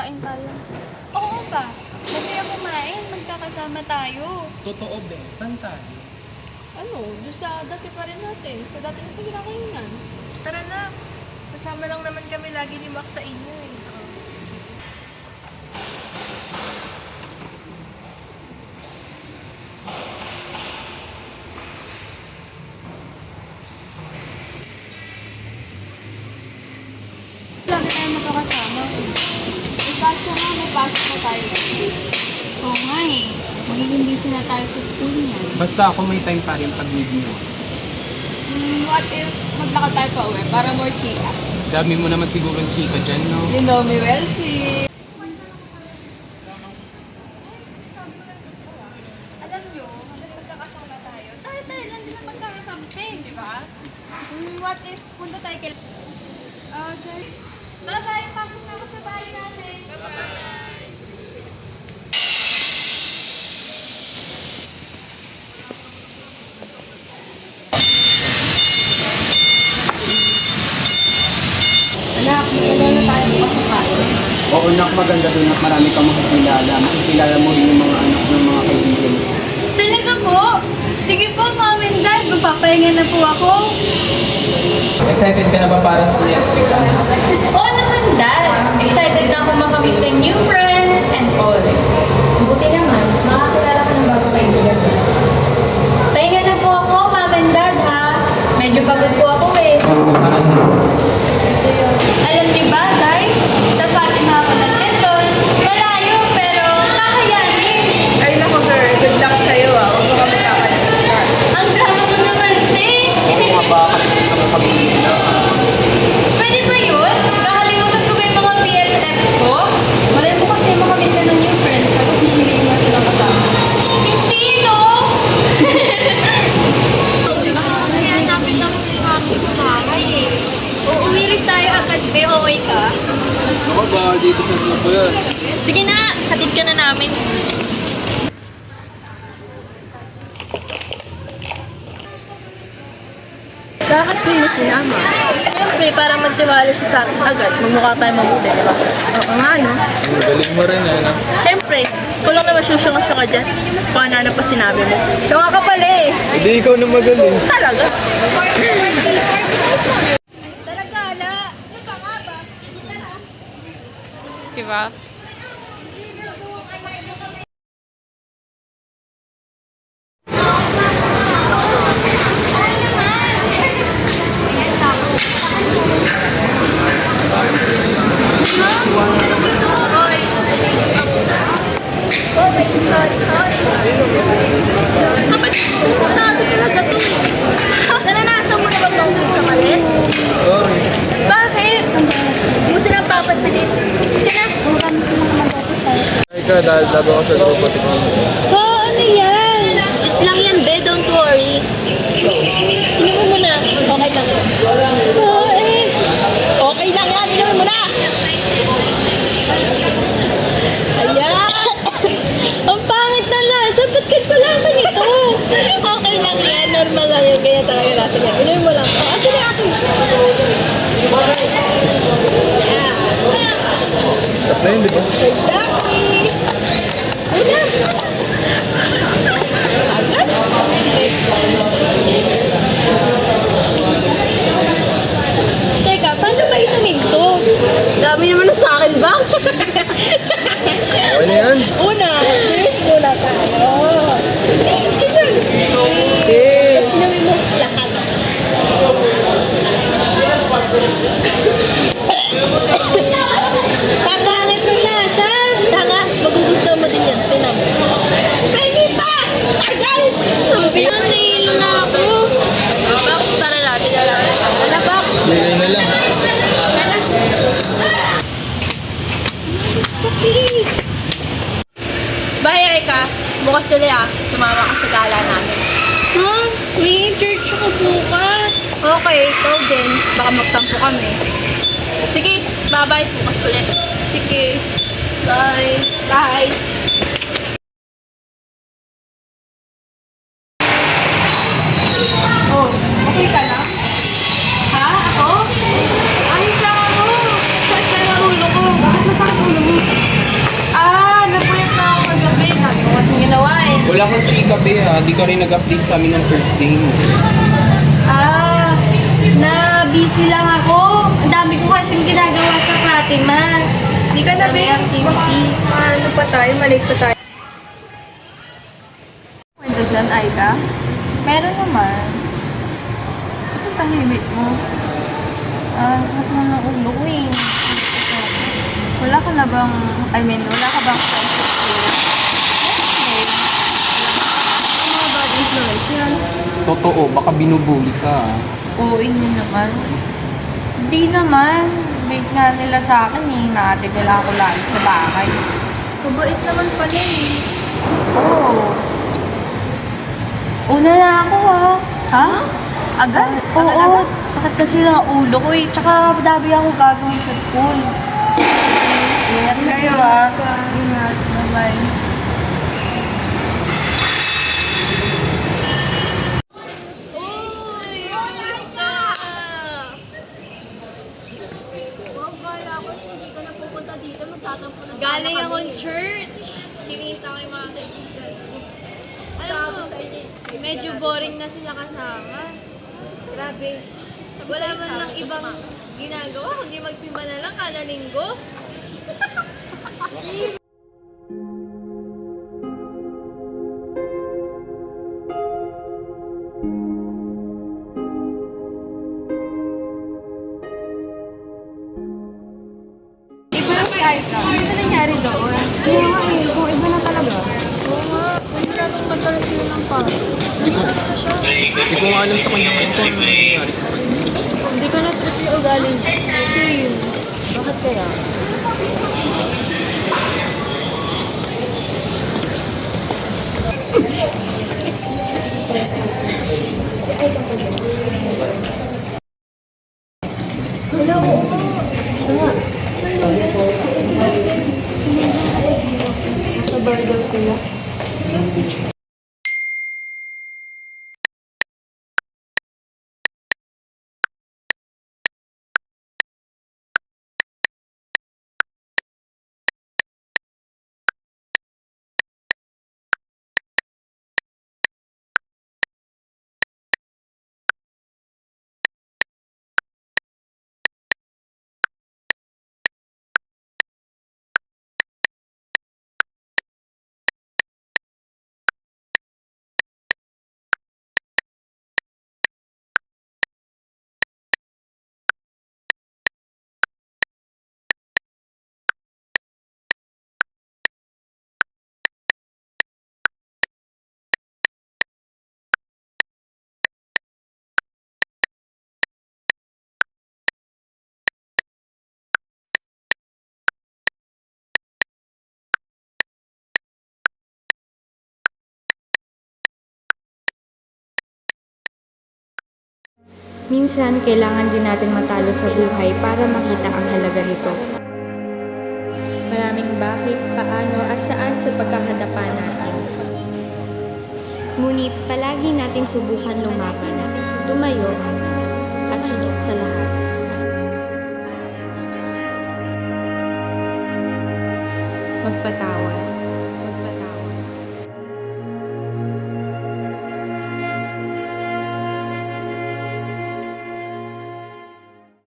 kain tayo. Oo ba? Masaya kumain, magkakasama tayo. Totoo, be. Saan tayo? Ano, doon sa dati pa rin natin. Sa dati natin kinakainan. Tara na. Kasama lang naman kami lagi ni Max sa inyo eh. Lagi tayo magkakasama. Eh, kaso nga, may pasok na tayo. Oo nga eh. Magiging busy na tayo sa school niyan. Basta ako may time pa rin pag need mo. What if maglakad tayo pa uwi para more chika? Dami mo naman siguro ng chika dyan, no? You know me well, sis. Alam nyo, hanggang magkakasama tayo, tayo lang din ang magkakakampi, di ba? What if punta tayo kay... Okay. Bye-bye! Pasok na ako sa bahay natin! Anak, magkala na tayo pasukain. Oo, nak, maganda doon at marami kang makikilala. Makikilala mo rin yung mga anak ng mga kaibigan mo. Talaga po? Sige po, Mom and Dad, magpapahinga na po ako. Excited ka na ba para sa next week, anak? Oo naman, Dad. Excited na ako makamit ng new friends and all. Buti naman, makakilala ko ng bagong kaibigan ko. Pahinga na po ako, Mom and Dad, ha? Medyo pagod po ako eh. Alam niyo ba, guys? Sa Fatima ako nag-enroll. Malayo, pero kakayanin. Ay nako girl, good luck sa'yo ah. Huwag mo kami kakalimutan. Ang drama mo naman, eh. Oo nga ba, kalimutan mo pag-iila. Pwede ba yun? Kakalimutan ko ba yung mga BFFs ko? Malay mo kasi makamit ka ng new friends, tapos masiliin mo silang kasama. Hindi, no? Kasi hanapin ako ng kami sa bahay, eh. Uuwi rin tayo agad, be. Okay ka? Ako ba, dito sa grupo yan? Sige na, hatid ka na namin. Bakit ko yung sinama? Siyempre, para magtiwala siya sa atin agad. Magmukha tayo mabuti, diba? Oo nga, no? Galing mo rin, anak. Siyempre, kung lang naman susyong-syong ka dyan, kung ano pa sinabi mo. Siya nga ka pala eh. Hindi ikaw na magaling. Talaga. Talaga, ala. Ano pa nga ba? Diba? Naranasan mo na bang mauwi sa malit? Sorry. Bakit? Hindi mo silang papansinin. Kaya na. Ay ka, dahil lago ako sa grupo. Oh, ano yan? Just lang yan, be. Don't worry. Inom mo muna. Okay lang. Oh, eh. Okay lang yan. Inom mo na. Ayan. Ang pangit na lasa. Ba't ganito lasa nito? Okay lang yan. Normal lang yan. Kaya talaga lasa niya. Inom mo lang. Oh, asan na ako? Stop na yun, di ba? Exactly. Ayan na. Teka, paano ba inumin to? Dami naman na sa akin ba? Okay na yan. Una, cheers muna tayo. Cheers ka dun. Cheers! Tapos inumin mo lahat. Pangangit ng lasa. Tanga, magugustuhan mo din yan. Pinam. Pwede pa! Tagal! Pinanahilo na ako. Box, tara natin. Wala ba? Sige na lang. Bye, Aika. Bukas tuloy ah. Sumama ka sa gala namin. Ha? May church ako bukas. Okay, ikaw din. Baka magtampo kami. Sige, bye-bye. Bukas ulit. Sige. Bye. Bye. Oh, okay ka na? Ha? Ako? Ayos lang ako. Sakit na ulo ko. Bakit masakit ulo mo? ginawa eh. Wala kang chika, be, ha? Di ka rin nag-update sa amin ng first day mo. Ah, na busy lang ako. Ang dami ko kasing ginagawa sa Fatima. Hindi ka na, Dami babe. activity. Ano pa tayo? Malate pa tayo. Kwento dyan, Aika? Meron naman. Ang tahimik mo. Sakit mo ng ulo ko eh. Wala ka na bang, wala ka bang friends sa school? Ano mga bad influence yan? Totoo, baka binubuli ka. Oo, hindi naman. Hindi naman. Bait nga nila sa akin eh. Naatid nila ako lagi sa bahay. Mabait naman pala eh. Oo. Una na ako ah. Ha? Agad? Oo, sakit kasi ng ulo ko eh. Tsaka madami ako gagawin sa school. Ingat kayo ah. Ingat. Bye-bye. Galing akong church. Kinita ko yung mga kaibigan. Alam mo, medyo boring na sila kasama. Grabe. Wala man lang ibang ginagawa, kundi magsimba na lang kada linggo. Iba na si Aika. Ano na nangyari doon? Kaya nga eh, kung iba na talaga. Oo nga, hindi natin magkaroon sila ng pangit. Hindi ko nga alam sa kanya ngayon kung ano nangyayari sa kanya. Hindi ko na-trip yung ugali niya. Same. Bakit kaya? Nasa bar daw sila. Minsan, kailangan din natin matalo sa buhay para makita ang halaga nito. Maraming bakit, paano, at saan sa pagkahadapan natin. Ngunit palagi nating subukan lumaban, tumayo, at higit sa lahat. Magpatawad.